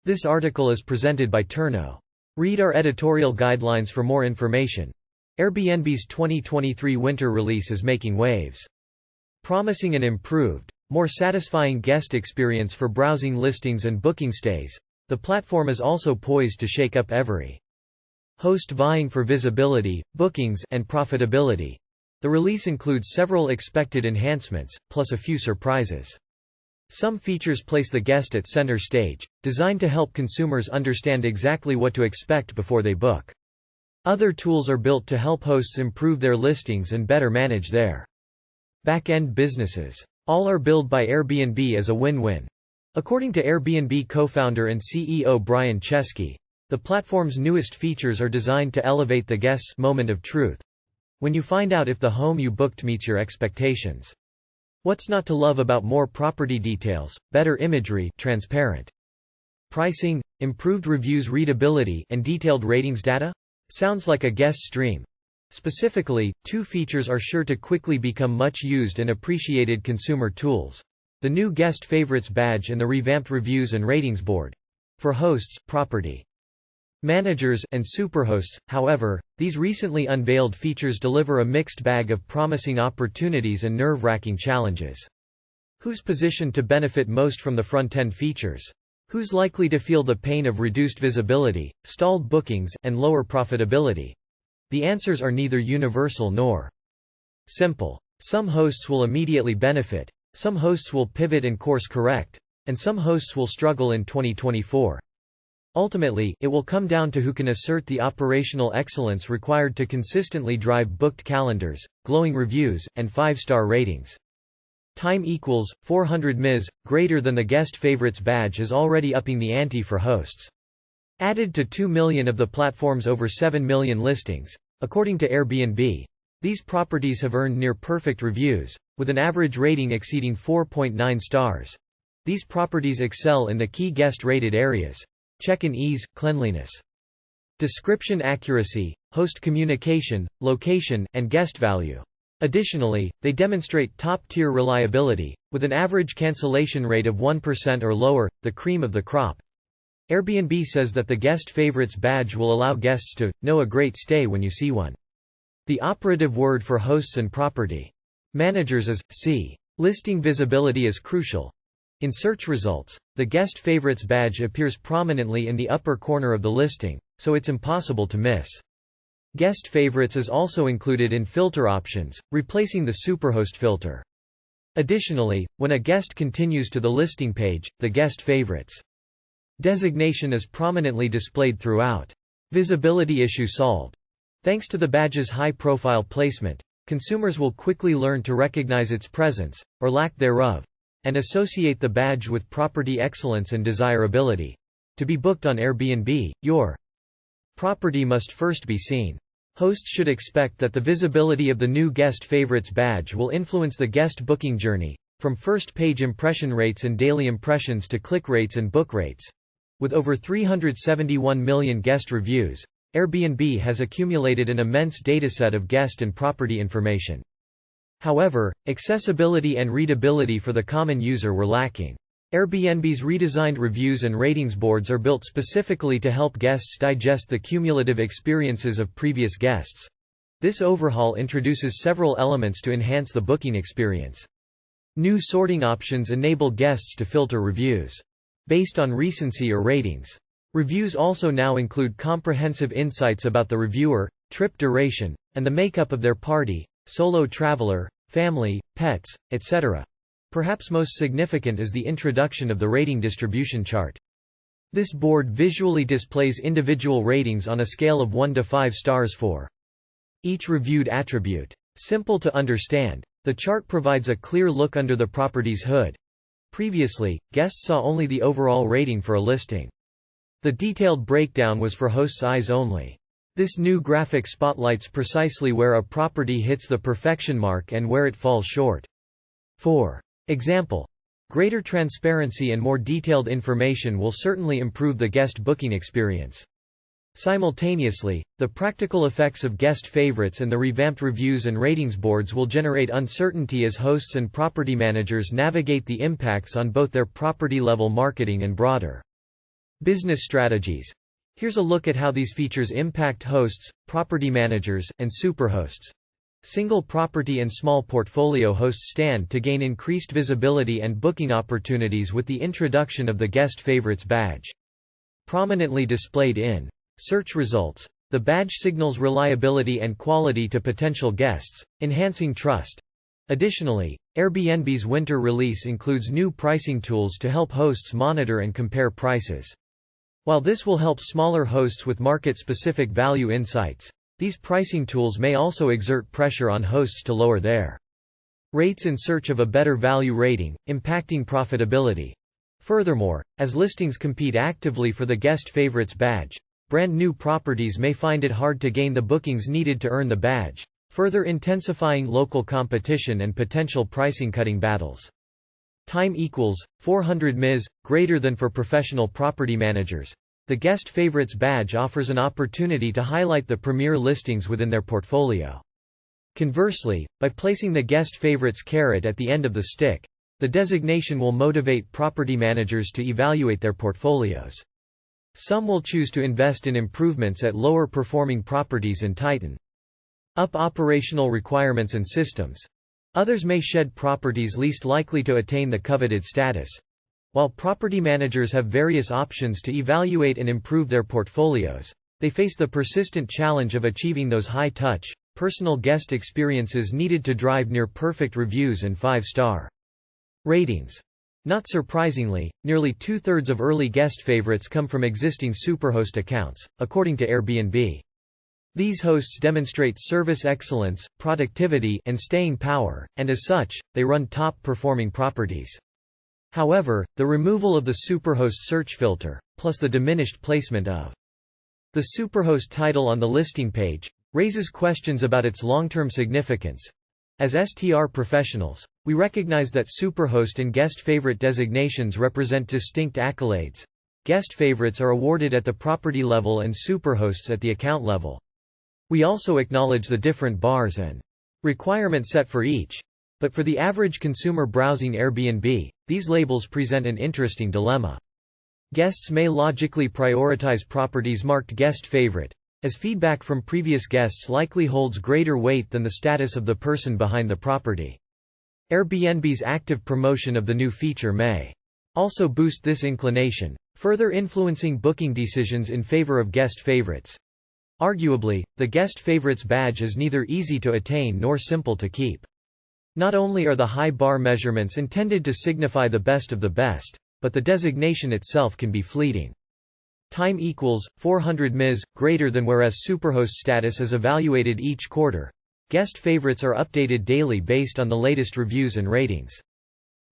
This article is presented by Turno. Read our editorial guidelines for more information. Airbnb's 2023 winter release is making waves. Promising an improved, more satisfying guest experience for browsing listings and booking stays, the platform is also poised to shake up every host vying for visibility, bookings, and profitability. The release includes several expected enhancements, plus a few surprises. Some features place the guest at center stage, designed to help consumers understand exactly what to expect before they book. Other tools are built to help hosts improve their listings and better manage their back-end businesses. All are billed by Airbnb as a win-win. According to Airbnb co-founder and CEO Brian Chesky, the platform's newest features are designed to elevate the guest's moment of truth, when you find out if the home you booked meets your expectations. What's not to love about more property details, better imagery, transparent pricing, improved reviews, readability, and detailed ratings data? Sounds like a guest's dream. Specifically, two features are sure to quickly become much used and appreciated consumer tools: the new guest favorites badge and the revamped reviews and ratings board. For hosts, property managers, and superhosts, however, these recently unveiled features deliver a mixed bag of promising opportunities and nerve-wracking challenges. Who's positioned to benefit most from the front-end features? Who's likely to feel the pain of reduced visibility, stalled bookings, and lower profitability? The answers are neither universal nor simple. Some hosts will immediately benefit, some hosts will pivot and course correct, and some hosts will struggle in 2024. Ultimately, it will come down to who can assert the operational excellence required to consistently drive booked calendars, glowing reviews, and 5-star ratings. Time equals 400 ms, greater than the guest favorites badge, is already upping the ante for hosts. Added to 2 million of the platform's over 7 million listings, according to Airbnb, these properties have earned near-perfect reviews, with an average rating exceeding 4.9 stars. These properties excel in the key guest-rated areas: check-in ease, cleanliness, description accuracy, host communication, location, and guest value. Additionally, they demonstrate top-tier reliability, with an average cancellation rate of 1% or lower, the cream of the crop. Airbnb says that the guest favorites badge will allow guests to know a great stay when you see one. The operative word for hosts and property managers is see. Listing visibility is crucial. In search results, the guest favorites badge appears prominently in the upper corner of the listing, so it's impossible to miss. Guest favorites is also included in filter options, replacing the superhost filter. Additionally, when a guest continues to the listing page, the guest favorites designation is prominently displayed throughout. Visibility issue solved. Thanks to the badge's high-profile placement, consumers will quickly learn to recognize its presence, or lack thereof, and associate the badge with property excellence and desirability. To be booked on Airbnb, your property must first be seen. Hosts should expect that the visibility of the new guest favorites badge will influence the guest booking journey, from first-page impression rates and daily impressions to click rates and book rates. With over 371 million guest reviews, Airbnb has accumulated an immense dataset of guest and property information. However, accessibility and readability for the common user were lacking. Airbnb's redesigned reviews and ratings boards are built specifically to help guests digest the cumulative experiences of previous guests. This overhaul introduces several elements to enhance the booking experience. New sorting options enable guests to filter reviews based on recency or ratings. Reviews also now include comprehensive insights about the reviewer, trip duration, and the makeup of their party, solo traveler, family, pets, etc. Perhaps most significant is the introduction of the rating distribution chart. This board visually displays individual ratings on a scale of 1 to 5 stars for each reviewed attribute. Simple to understand, the chart provides a clear look under the property's hood. Previously, guests saw only the overall rating for a listing. The detailed breakdown was for hosts' eyes only. This new graphic spotlights precisely where a property hits the perfection mark and where it falls short. For example, greater transparency and more detailed information will certainly improve the guest booking experience. Simultaneously, the practical effects of guest favorites and the revamped reviews and ratings boards will generate uncertainty as hosts and property managers navigate the impacts on both their property-level marketing and broader Business strategies. Here's a look at how these features impact hosts, property managers, and superhosts. Single property and small portfolio hosts stand to gain increased visibility and booking opportunities with the introduction of the Guest Favorites badge. Prominently displayed in search results, the badge signals reliability and quality to potential guests, enhancing trust. Additionally, Airbnb's winter release includes new pricing tools to help hosts monitor and compare prices. While this will help smaller hosts with market-specific value insights, these pricing tools may also exert pressure on hosts to lower their rates in search of a better value rating, impacting profitability. Furthermore, as listings compete actively for the Guest Favorites badge, brand new properties may find it hard to gain the bookings needed to earn the badge, further intensifying local competition and potential pricing-cutting battles. Time equals 400 ms, greater than for professional property managers. The Guest Favorites badge offers an opportunity to highlight the premier listings within their portfolio. Conversely, by placing the Guest Favorites carrot at the end of the stick, the designation will motivate property managers to evaluate their portfolios. Some will choose to invest in improvements at lower performing properties and tighten up operational requirements and systems. Others may shed properties least likely to attain the coveted status. While property managers have various options to evaluate and improve their portfolios, they face the persistent challenge of achieving those high-touch, personal guest experiences needed to drive near-perfect reviews and 5-star ratings. Not surprisingly, nearly two-thirds of early guest favorites come from existing superhost accounts, according to Airbnb. These hosts demonstrate service excellence, productivity, and staying power, and as such, they run top-performing properties. However, the removal of the superhost search filter, plus the diminished placement of the superhost title on the listing page, raises questions about its long-term significance. As STR professionals, we recognize that superhost and guest favorite designations represent distinct accolades. Guest favorites are awarded at the property level and superhosts at the account level. We also acknowledge the different bars and requirements set for each. But for the average consumer browsing Airbnb, these labels present an interesting dilemma. Guests may logically prioritize properties marked guest favorite, as feedback from previous guests likely holds greater weight than the status of the person behind the property. Airbnb's active promotion of the new feature may also boost this inclination, further influencing booking decisions in favor of guest favorites. Arguably, the Guest Favorites badge is neither easy to attain nor simple to keep. Not only are the high bar measurements intended to signify the best of the best, but the designation itself can be fleeting. Time equals 400 ms, greater than whereas superhost status is evaluated each quarter. Guest favorites are updated daily based on the latest reviews and ratings.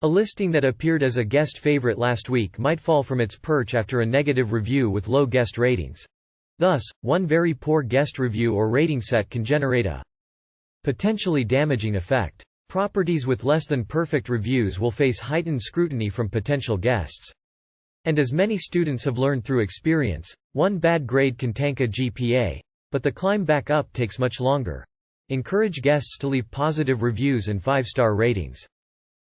A listing that appeared as a guest favorite last week might fall from its perch after a negative review with low guest ratings. Thus, one very poor guest review or rating set can generate a potentially damaging effect. Properties with less than perfect reviews will face heightened scrutiny from potential guests. And as many students have learned through experience, one bad grade can tank a GPA, but the climb back up takes much longer. Encourage guests to leave positive reviews and 5-star ratings.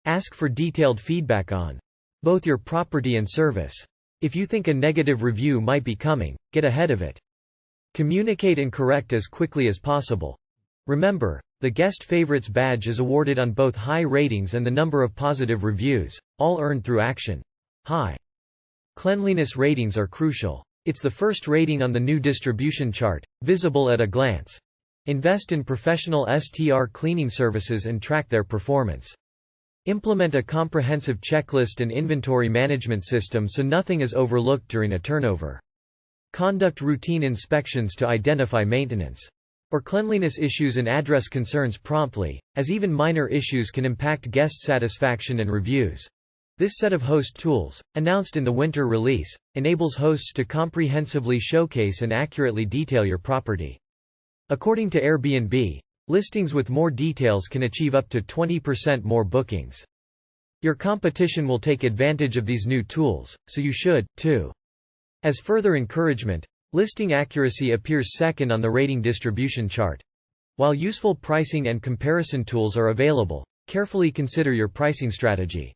Ask for detailed feedback on both your property and service. If you think a negative review might be coming, get ahead of it. Communicate and correct as quickly as possible. Remember, the Guest Favorites badge is awarded on both high ratings and the number of positive reviews, all earned through action. High cleanliness ratings are crucial. It's the first rating on the new distribution chart, visible at a glance. Invest in professional STR cleaning services and track their performance. Implement a comprehensive checklist and inventory management system so nothing is overlooked during a turnover. Conduct routine inspections to identify maintenance or cleanliness issues and address concerns promptly, as even minor issues can impact guest satisfaction and reviews. This set of host tools, announced in the winter release, enables hosts to comprehensively showcase and accurately detail your property. According to Airbnb, listings with more details can achieve up to 20% more bookings. Your competition will take advantage of these new tools, so you should, too. As further encouragement, listing accuracy appears second on the rating distribution chart. While useful pricing and comparison tools are available, carefully consider your pricing strategy.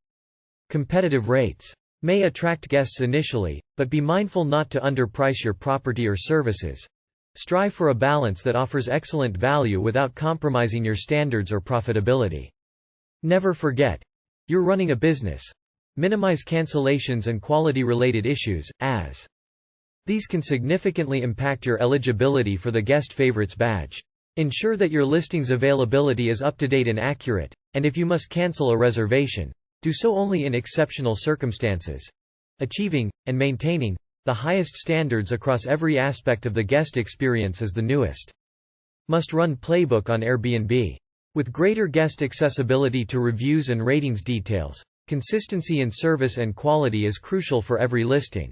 Competitive rates. may attract guests initially, but be mindful not to underprice your property or services. Strive for a balance that offers excellent value without compromising your standards or profitability. Never forget, you're running a business. Minimize cancellations and quality-related issues, as these can significantly impact your eligibility for the Guest Favorites badge. Ensure that your listing's availability is up-to-date and accurate, and if you must cancel a reservation, do so only in exceptional circumstances. Achieving, and maintaining, the highest standards across every aspect of the guest experience is the newest must-run playbook on Airbnb. With greater guest accessibility to reviews and ratings details, consistency in service and quality is crucial for every listing.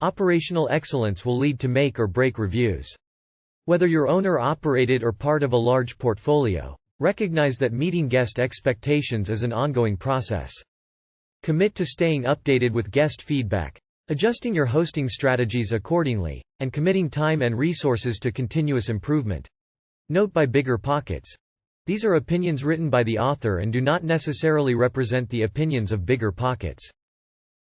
Operational excellence will lead to make or break reviews. Whether you're owner-operated or part of a large portfolio, recognize that meeting guest expectations is an ongoing process. Commit to staying updated with guest feedback, adjusting your hosting strategies accordingly, and committing time and resources to continuous improvement. Note by Bigger Pockets. These are opinions written by the author and do not necessarily represent the opinions of Bigger Pockets.